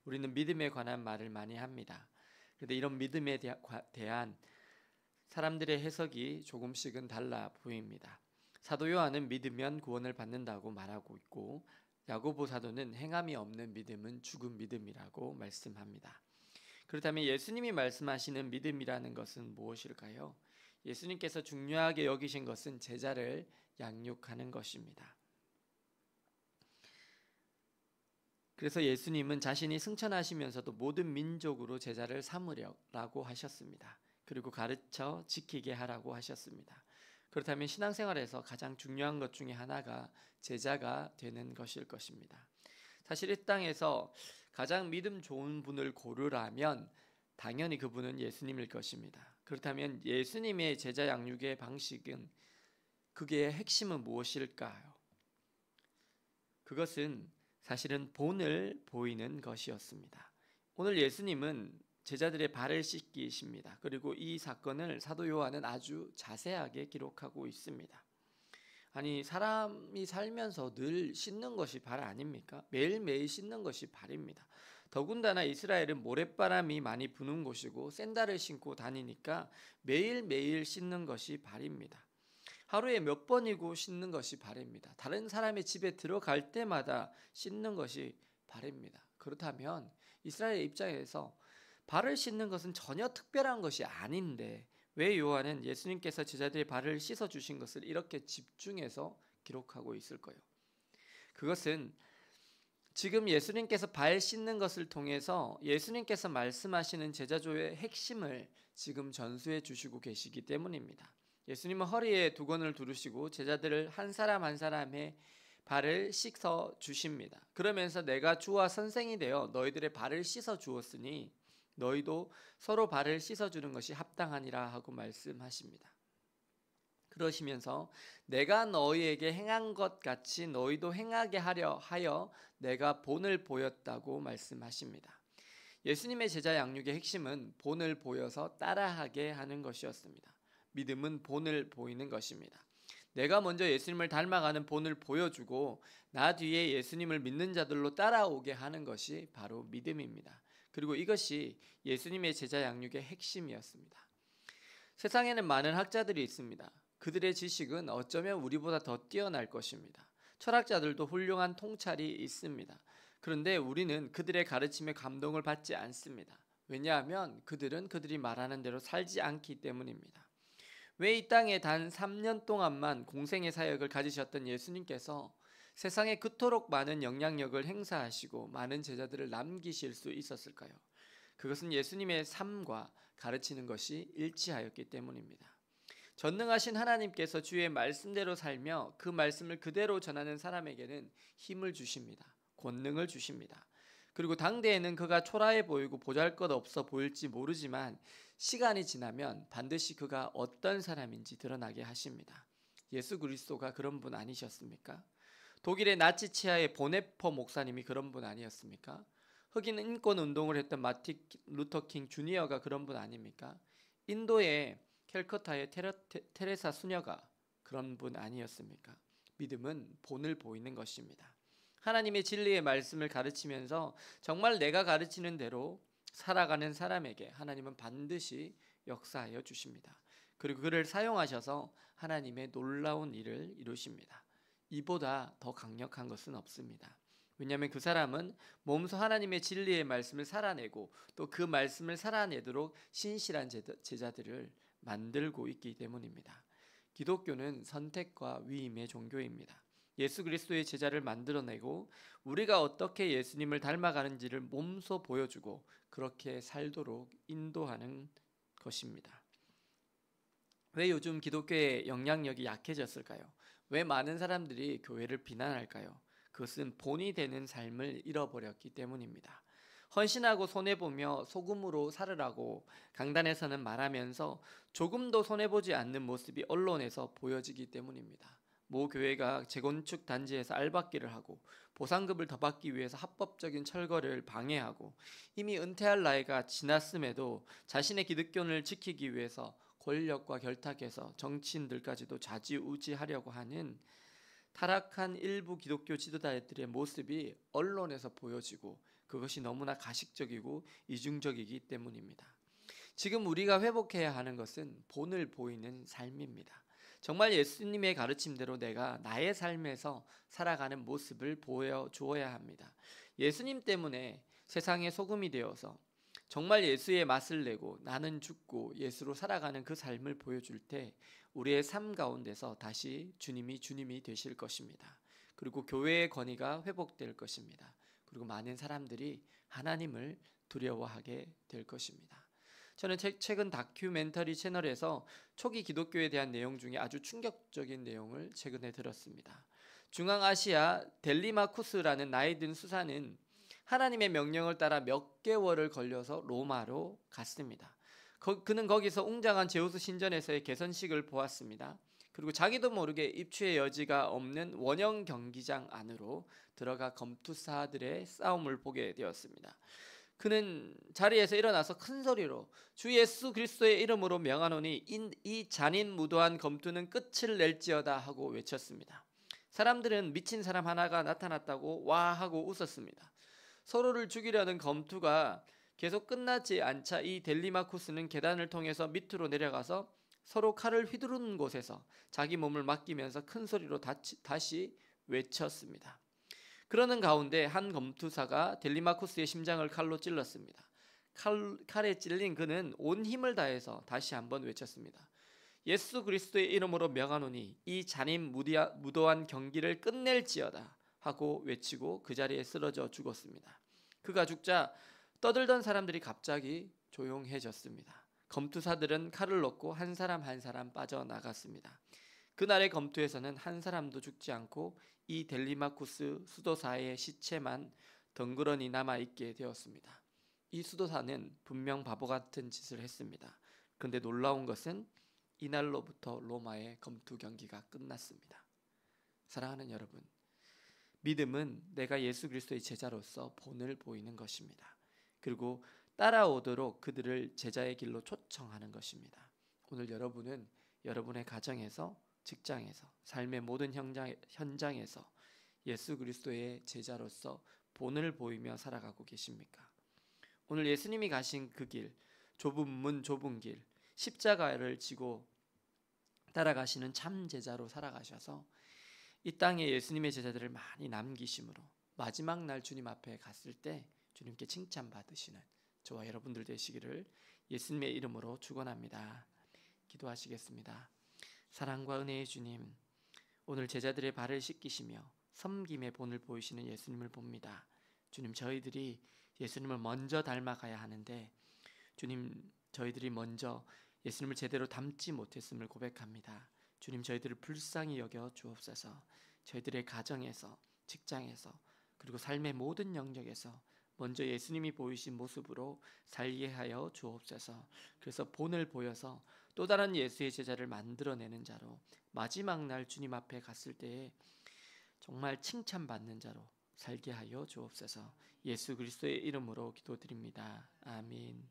우리는 믿음에 관한 말을 많이 합니다. 그런데 이런 믿음에 대한 사람들의 해석이 조금씩은 달라 보입니다. 사도 요한은 믿으면 구원을 받는다고 말하고 있고, 야고보 사도는 행함이 없는 믿음은 죽은 믿음이라고 말씀합니다. 그렇다면 예수님이 말씀하시는 믿음이라는 것은 무엇일까요? 예수님께서 중요하게 여기신 것은 제자를 양육하는 것입니다. 그래서 예수님은 자신이 승천하시면서도 모든 민족으로 제자를 삼으라고 하셨습니다. 그리고 가르쳐 지키게 하라고 하셨습니다. 그렇다면 신앙생활에서 가장 중요한 것 중에 하나가 제자가 되는 것일 것입니다. 사실 이 땅에서 가장 믿음 좋은 분을 고르라면 당연히 그분은 예수님일 것입니다. 그렇다면 예수님의 제자 양육의 방식은, 그게 핵심은 무엇일까요? 그것은 사실은 본을 보이는 것이었습니다. 오늘 예수님은 제자들의 발을 씻기십니다. 그리고 이 사건을 사도 요한은 아주 자세하게 기록하고 있습니다. 아니, 사람이 살면서 늘 씻는 것이 발 아닙니까? 매일매일 씻는 것이 발입니다. 더군다나 이스라엘은 모래바람이 많이 부는 곳이고 샌들을 신고 다니니까 매일매일 씻는 것이 발입니다. 하루에 몇 번이고 씻는 것이 발입니다. 다른 사람의 집에 들어갈 때마다 씻는 것이 발입니다. 그렇다면 이스라엘 입장에서 발을 씻는 것은 전혀 특별한 것이 아닌데 왜 요한은 예수님께서 제자들의 발을 씻어주신 것을 이렇게 집중해서 기록하고 있을까요? 그것은 지금 예수님께서 발 씻는 것을 통해서 예수님께서 말씀하시는 제자조의 핵심을 지금 전수해 주시고 계시기 때문입니다. 예수님은 허리에 두건을 두르시고 제자들을 한 사람 한 사람의 발을 씻어 주십니다. 그러면서 내가 주와 선생이 되어 너희들의 발을 씻어 주었으니 너희도 서로 발을 씻어 주는 것이 합당하니라 하고 말씀하십니다. 그러시면서 내가 너희에게 행한 것 같이 너희도 행하게 하려 하여 내가 본을 보였다고 말씀하십니다. 예수님의 제자 양육의 핵심은 본을 보여서 따라하게 하는 것이었습니다. 믿음은 본을 보이는 것입니다. 내가 먼저 예수님을 닮아가는 본을 보여주고 나 뒤에 예수님을 믿는 자들로 따라오게 하는 것이 바로 믿음입니다. 그리고 이것이 예수님의 제자 양육의 핵심이었습니다. 세상에는 많은 학자들이 있습니다. 그들의 지식은 어쩌면 우리보다 더 뛰어날 것입니다. 철학자들도 훌륭한 통찰이 있습니다. 그런데 우리는 그들의 가르침에 감동을 받지 않습니다. 왜냐하면 그들은 그들이 말하는 대로 살지 않기 때문입니다. 왜 이 땅에 단 3년 동안만 공생의 사역을 가지셨던 예수님께서 세상에 그토록 많은 영향력을 행사하시고 많은 제자들을 남기실 수 있었을까요? 그것은 예수님의 삶과 가르치는 것이 일치하였기 때문입니다. 전능하신 하나님께서 주의 말씀대로 살며 그 말씀을 그대로 전하는 사람에게는 힘을 주십니다. 권능을 주십니다. 그리고 당대에는 그가 초라해 보이고 보잘것없어 보일지 모르지만 시간이 지나면 반드시 그가 어떤 사람인지 드러나게 하십니다. 예수 그리스도가 그런 분 아니셨습니까? 독일의 나치 치하의 보네퍼 목사님이 그런 분 아니었습니까? 흑인 인권 운동을 했던 마틴 루터 킹 주니어가 그런 분 아닙니까? 인도의 캘커타의 테레사 수녀가 그런 분 아니었습니까? 믿음은 본을 보이는 것입니다. 하나님의 진리의 말씀을 가르치면서 정말 내가 가르치는 대로 살아가는 사람에게 하나님은 반드시 역사하여 주십니다. 그리고 그를 사용하셔서 하나님의 놀라운 일을 이루십니다. 이보다 더 강력한 것은 없습니다. 왜냐하면 그 사람은 몸소 하나님의 진리의 말씀을 살아내고 또 그 말씀을 살아내도록 신실한 제자들을 만들고 있기 때문입니다. 기독교는 선택과 위임의 종교입니다. 예수 그리스도의 제자를 만들어내고 우리가 어떻게 예수님을 닮아가는지를 몸소 보여주고 그렇게 살도록 인도하는 것입니다. 왜 요즘 기독교의 영향력이 약해졌을까요? 왜 많은 사람들이 교회를 비난할까요? 그것은 본이 되는 삶을 잃어버렸기 때문입니다. 헌신하고 손해보며 소금으로 살으라고 강단에서는 말하면서 조금도 손해보지 않는 모습이 언론에서 보여지기 때문입니다. 모 교회가 재건축 단지에서 알박기를 하고 보상금을 더 받기 위해서 합법적인 철거를 방해하고 이미 은퇴할 나이가 지났음에도 자신의 기득권을 지키기 위해서 권력과 결탁해서 정치인들까지도 좌지우지하려고 하는 타락한 일부 기독교 지도자들의 모습이 언론에서 보여지고 그것이 너무나 가식적이고 이중적이기 때문입니다. 지금 우리가 회복해야 하는 것은 본을 보이는 삶입니다. 정말 예수님의 가르침대로 내가 나의 삶에서 살아가는 모습을 보여주어야 합니다. 예수님 때문에 세상의 소금이 되어서 정말 예수의 맛을 내고 나는 죽고 예수로 살아가는 그 삶을 보여줄 때 우리의 삶 가운데서 다시 주님이 되실 것입니다. 그리고 교회의 권위가 회복될 것입니다. 그리고 많은 사람들이 하나님을 두려워하게 될 것입니다. 저는 최근 다큐멘터리 채널에서 초기 기독교에 대한 내용 중에 아주 충격적인 내용을 최근에 들었습니다. 중앙아시아 델리마쿠스라는 나이 든 수사는 하나님의 명령을 따라 몇 개월을 걸려서 로마로 갔습니다. 그는 거기서 웅장한 제우스 신전에서의 개선식을 보았습니다. 그리고 자기도 모르게 입추의 여지가 없는 원형 경기장 안으로 들어가 검투사들의 싸움을 보게 되었습니다. 그는 자리에서 일어나서 큰 소리로 주 예수 그리스도의 이름으로 명하노니 이 잔인무도한 검투는 끝을 낼지어다 하고 외쳤습니다. 사람들은 미친 사람 하나가 나타났다고 와 하고 웃었습니다. 서로를 죽이려는 검투가 계속 끝나지 않자 이 델리마쿠스는 계단을 통해서 밑으로 내려가서 서로 칼을 휘두르는 곳에서 자기 몸을 맡기면서 큰 소리로 다시 외쳤습니다. 그러는 가운데 한 검투사가 델리마쿠스의 심장을 칼로 찔렀습니다. 칼에 찔린 그는 온 힘을 다해서 다시 한번 외쳤습니다. 예수 그리스도의 이름으로 명하노니 이 잔인 무도한 경기를 끝낼지어다 하고 외치고 그 자리에 쓰러져 죽었습니다. 그가 죽자 떠들던 사람들이 갑자기 조용해졌습니다. 검투사들은 칼을 놓고 한 사람 한 사람 빠져나갔습니다. 그날의 검투에서는 한 사람도 죽지 않고 이 델리마쿠스 수도사의 시체만 덩그러니 남아있게 되었습니다. 이 수도사는 분명 바보 같은 짓을 했습니다. 그런데 놀라운 것은 이날로부터 로마의 검투 경기가 끝났습니다. 사랑하는 여러분, 믿음은 내가 예수 그리스도의 제자로서 본을 보이는 것입니다. 그리고 따라오도록 그들을 제자의 길로 초청하는 것입니다. 오늘 여러분은 여러분의 가정에서, 직장에서, 삶의 모든 현장에서 예수 그리스도의 제자로서 본을 보이며 살아가고 계십니까? 오늘 예수님이 가신 그 길, 좁은 문 좁은 길, 십자가를 지고 따라가시는 참 제자로 살아가셔서 이 땅에 예수님의 제자들을 많이 남기심으로 마지막 날 주님 앞에 갔을 때 주님께 칭찬받으시는 저와 여러분들 되시기를 예수님의 이름으로 축원합니다. 기도하시겠습니다. 사랑과 은혜의 주님, 오늘 제자들의 발을 씻기시며 섬김의 본을 보이시는 예수님을 봅니다. 주님, 저희들이 예수님을 먼저 닮아가야 하는데 주님, 저희들이 먼저 예수님을 제대로 닮지 못했음을 고백합니다. 주님, 저희들을 불쌍히 여겨 주옵소서. 저희들의 가정에서, 직장에서, 그리고 삶의 모든 영역에서 먼저 예수님이 보이신 모습으로 살게 하여 주옵소서. 그래서 본을 보여서 또 다른 예수의 제자를 만들어내는 자로 마지막 날 주님 앞에 갔을 때에 정말 칭찬받는 자로 살게 하여 주옵소서. 예수 그리스도의 이름으로 기도드립니다. 아멘.